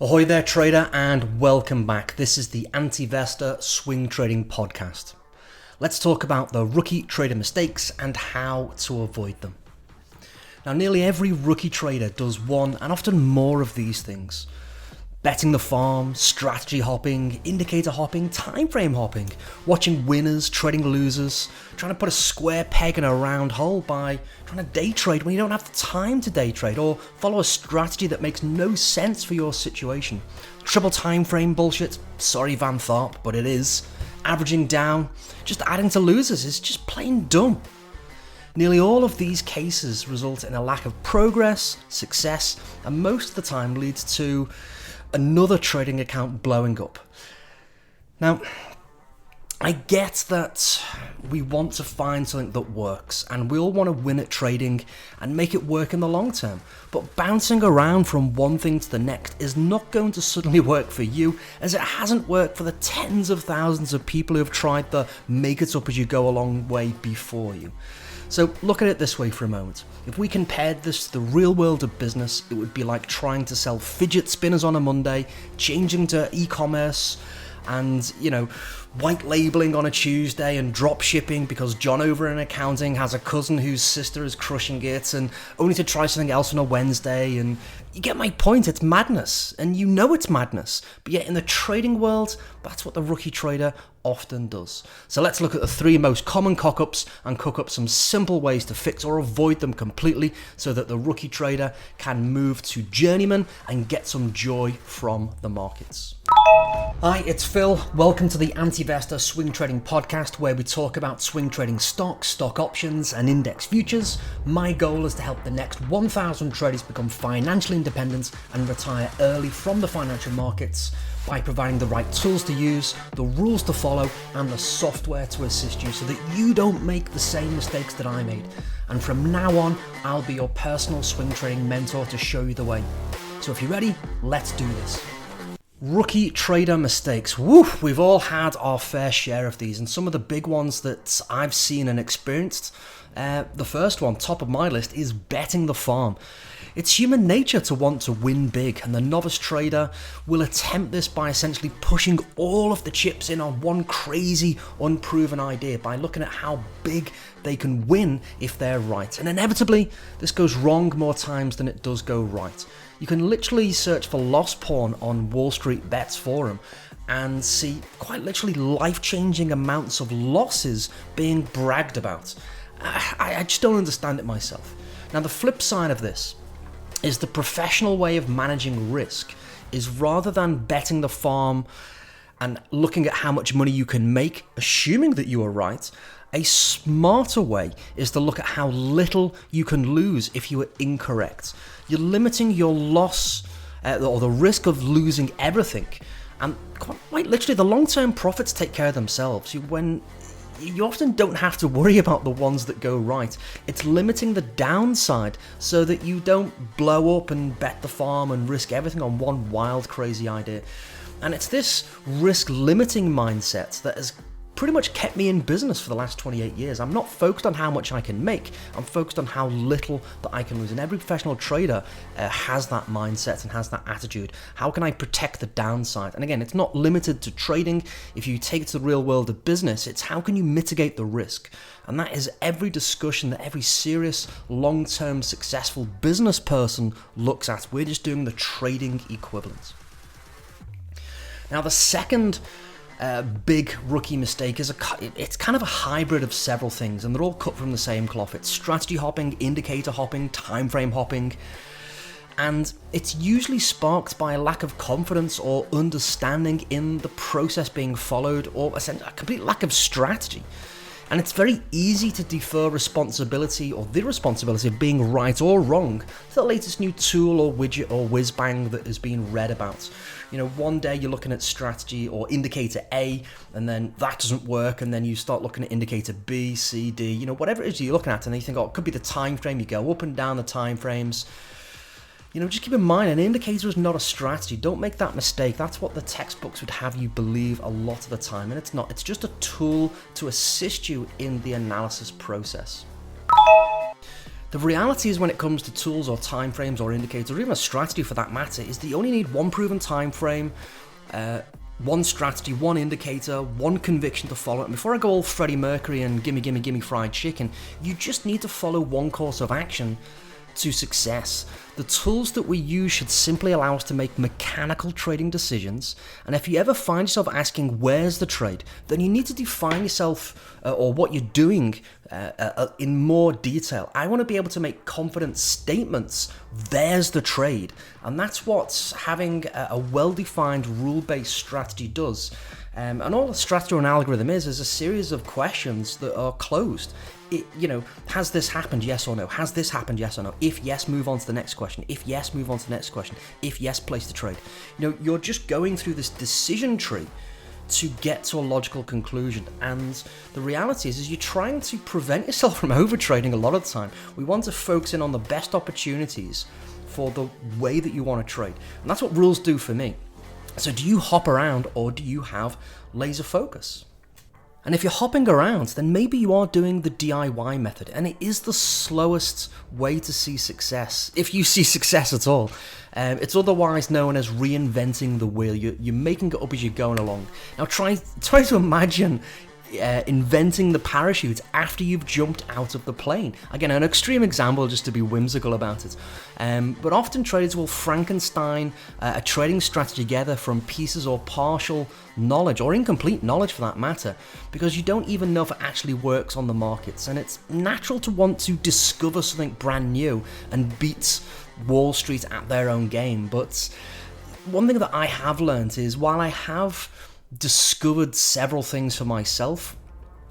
Ahoy there, trader, and welcome back. This is the Anti-Investor Swing Trading Podcast. Let's talk about the rookie trader mistakes and how to avoid them. Now, nearly every rookie trader does one and often more of these things. Betting the farm, strategy hopping, indicator hopping, time frame hopping, watching winners, trading losers, trying to put a square peg in a round hole by trying to day trade when you don't have the time to day trade, or follow a strategy that makes no sense for your situation. Triple time frame bullshit, sorry Van Tharp, but it is. Averaging down, just adding to losers is just plain dumb. Nearly all of these cases result in a lack of progress, success, and most of the time leads to another trading account blowing up. Now, I get that we want to find something that works, and we all want to win at trading and make it work in the long term. But bouncing around from one thing to the next is not going to suddenly work for you, as it hasn't worked for the tens of thousands of people who have tried the make it up as you go along way before you. So look at it this way for a moment. If we compared this to the real world of business, it would be like trying to sell fidget spinners on a Monday, changing to e-commerce, and, white labeling on a Tuesday and drop shipping because John over in accounting has a cousin whose sister is crushing it, and only to try something else on a Wednesday. And you get my point, it's madness, and you know it's madness. But yet in the trading world, that's what the rookie trader often does. So let's look at the three most common cock-ups and cook up some simple ways to fix or avoid them completely so that the rookie trader can move to journeyman and get some joy from the markets. Hi, it's Phil. Welcome to the Anti-Investor Swing Trading Podcast, where we talk about swing trading stocks, stock options, and index futures. My goal is to help the next 1,000 traders become financially independent and retire early from the financial markets by providing the right tools to use, the rules to follow, and the software to assist you so that you don't make the same mistakes that I made. And from now on, I'll be your personal swing trading mentor to show you the way. So if you're ready, let's do this. Rookie trader mistakes. Woo! We've all had our fair share of these, and some of the big ones that I've seen and experienced. The first one, top of my list, is betting the farm. It's human nature to want to win big, and the novice trader will attempt this by essentially pushing all of the chips in on one crazy, unproven idea by looking at how big they can win if they're right. And inevitably, this goes wrong more times than it does go right. You can literally search for loss porn on Wall Street Bets forum and see quite literally life-changing amounts of losses being bragged about. I just don't understand it myself. Now, the flip side of this is the professional way of managing risk is, rather than betting the farm and looking at how much money you can make, assuming that you are right, a smarter way is to look at how little you can lose if you are incorrect. You're limiting your loss or the risk of losing everything. And quite literally, the long-term profits take care of themselves. You often don't have to worry about the ones that go right. It's limiting the downside so that you don't blow up and bet the farm and risk everything on one wild, crazy idea. And it's this risk-limiting mindset that has pretty much kept me in business for the last 28 years. I'm not focused on how much I can make. I'm focused on how little that I can lose. And every professional trader has that mindset and has that attitude. How can I protect the downside? And again, it's not limited to trading. If you take it to the real world of business, it's how can you mitigate the risk? And that is every discussion that every serious, long-term, successful business person looks at. We're just doing the trading equivalent. Now, the second big rookie mistake is it's kind of a hybrid of several things, and they're all cut from the same cloth. It's strategy hopping, indicator hopping, time frame hopping, and it's usually sparked by a lack of confidence or understanding in the process being followed, or a complete lack of strategy. And it's very easy to defer responsibility or the responsibility of being right or wrong to the latest new tool or widget or whiz-bang that has been read about. One day you're looking at strategy or indicator A, and then that doesn't work, and then you start looking at indicator B, C, D, whatever it is you're looking at, and then you think, it could be the time frame. You go up and down the time frames. Just keep in mind, an indicator is not a strategy. Don't make that mistake. That's what the textbooks would have you believe a lot of the time, and it's not. It's just a tool to assist you in the analysis process. The reality is when it comes to tools or timeframes or indicators, or even a strategy for that matter, is that you only need one proven time frame, one strategy, one indicator, one conviction to follow. And before I go all Freddie Mercury and gimme fried chicken, you just need to follow one course of action to success. The tools that we use should simply allow us to make mechanical trading decisions, and if you ever find yourself asking where's the trade, then you need to define yourself or what you're doing in more detail. I want to be able to make confident statements, there's the trade, and that's what having a well-defined rule-based strategy does. And all a strategy or an algorithm is a series of questions that are closed. Has this happened, yes or no? Has this happened, yes or no? If yes, move on to the next question. If yes, move on to the next question. If yes, place the trade. You're just going through this decision tree to get to a logical conclusion. And the reality is you're trying to prevent yourself from overtrading a lot of the time. We want to focus in on the best opportunities for the way that you want to trade. And that's what rules do for me. So do you hop around or do you have laser focus? And if you're hopping around, then maybe you are doing the DIY method, and it is the slowest way to see success, if you see success at all. It's otherwise known as reinventing the wheel. You're making it up as you're going along. Now try to imagine inventing the parachute after you've jumped out of the plane. Again, an extreme example just to be whimsical about it. But often traders will Frankenstein a trading strategy together from pieces or partial knowledge, or incomplete knowledge for that matter, because you don't even know if it actually works on the markets. And it's natural to want to discover something brand new and beat Wall Street at their own game. But one thing that I have learned is while I have discovered several things for myself,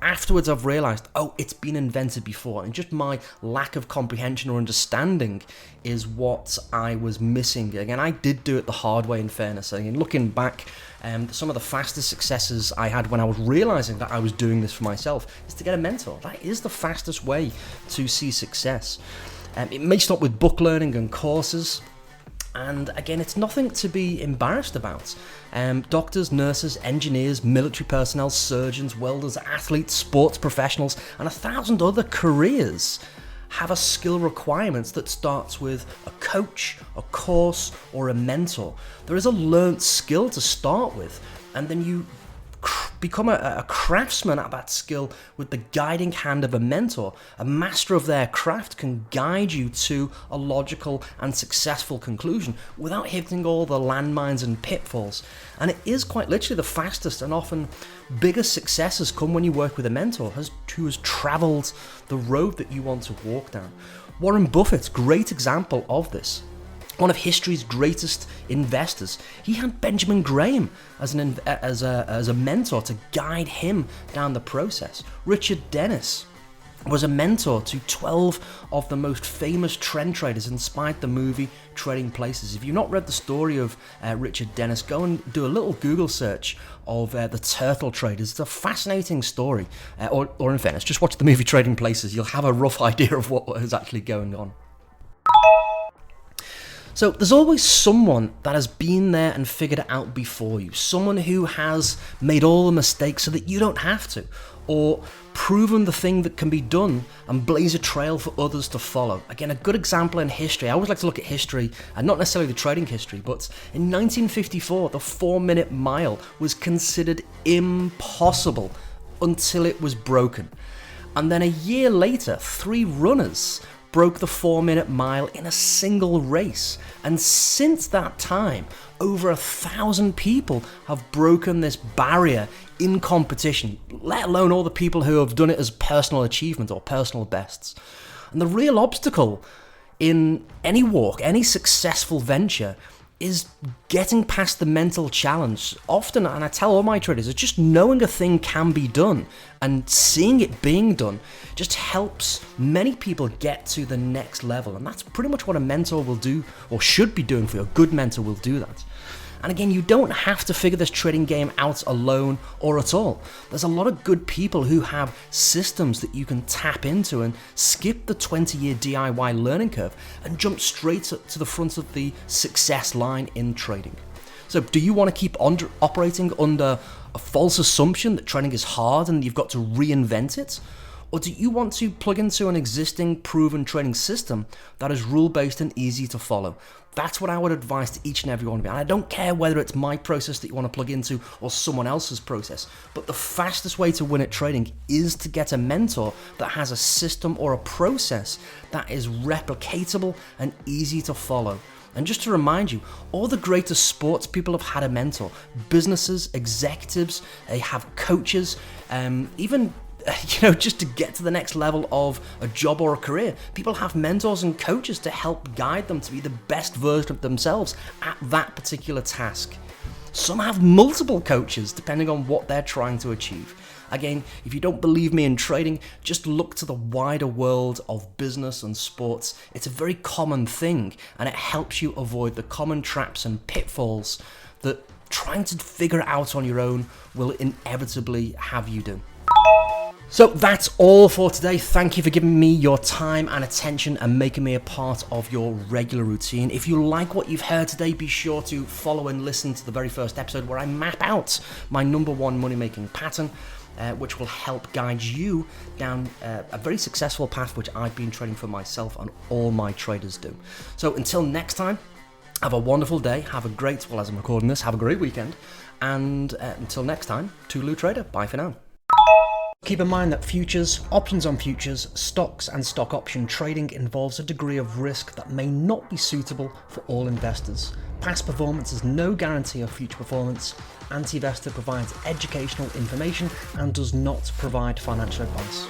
afterwards I've realized, it's been invented before, and just my lack of comprehension or understanding is what I was missing. Again, I did do it the hard way, in fairness. Again, looking back, some of the fastest successes I had when I was realizing that I was doing this for myself is to get a mentor. That is the fastest way to see success. It may start with book learning and courses. And again, it's nothing to be embarrassed about. Doctors, nurses, engineers, military personnel, surgeons, welders, athletes, sports professionals, and 1,000 other careers have a skill requirements that starts with a coach, a course, or a mentor. There is a learnt skill to start with, and then you become a craftsman at that skill with the guiding hand of a mentor. A master of their craft can guide you to a logical and successful conclusion without hitting all the landmines and pitfalls. And it is quite literally the fastest and often biggest successes come when you work with a mentor who has traveled the road that you want to walk down. Warren Buffett, great example of this. One of history's greatest investors. He had Benjamin Graham as a mentor to guide him down the process. Richard Dennis was a mentor to 12 of the most famous trend traders, inspired the movie Trading Places. If you've not read the story of Richard Dennis, go and do a little Google search of the turtle traders. It's a fascinating story. Or in fairness, just watch the movie Trading Places. You'll have a rough idea of what is actually going on. So there's always someone that has been there and figured it out before you. Someone who has made all the mistakes so that you don't have to, or proven the thing that can be done and blaze a trail for others to follow. Again, a good example in history. I always like to look at history, and not necessarily the trading history, but in 1954, the 4-minute mile was considered impossible until it was broken. And then a year later, 3 runners broke the 4-minute mile in a single race. And since that time, over 1,000 people have broken this barrier in competition, let alone all the people who have done it as personal achievement or personal bests. And the real obstacle in any walk, any successful venture, is getting past the mental challenge. Often, and I tell all my traders, it's just knowing a thing can be done and seeing it being done just helps many people get to the next level. And that's pretty much what a mentor will do, or should be doing for you. A good mentor will do that. And again, you don't have to figure this trading game out alone or at all. There's a lot of good people who have systems that you can tap into and skip the 20-year DIY learning curve and jump straight to the front of the success line in trading. So do you want to keep operating under a false assumption that trading is hard and you've got to reinvent it? Or do you want to plug into an existing proven trading system that is rule-based and easy to follow? That's what I would advise to each and every one of you. And I don't care whether it's my process that you want to plug into or someone else's process, but the fastest way to win at trading is to get a mentor that has a system or a process that is replicatable and easy to follow. And just to remind you, all the greatest sports people have had a mentor. Businesses, executives, they have coaches, even just to get to the next level of a job or a career. People have mentors and coaches to help guide them to be the best version of themselves at that particular task. Some have multiple coaches depending on what they're trying to achieve. Again, if you don't believe me in trading, just look to the wider world of business and sports. It's a very common thing, and it helps you avoid the common traps and pitfalls that trying to figure it out on your own will inevitably have you do. So that's all for today. Thank you for giving me your time and attention and making me a part of your regular routine. If you like what you've heard today, be sure to follow and listen to the very first episode where I map out my #1 money-making pattern, which will help guide you down a very successful path which I've been trading for myself and all my traders do. So until next time, have a wonderful day, have a great, well as I'm recording this, have a great weekend, and until next time, toodaloo trader, bye for now. Keep in mind that futures, options on futures, stocks and stock option trading involves a degree of risk that may not be suitable for all investors. Past performance is no guarantee of future performance. Anti-Investor provides educational information and does not provide financial advice.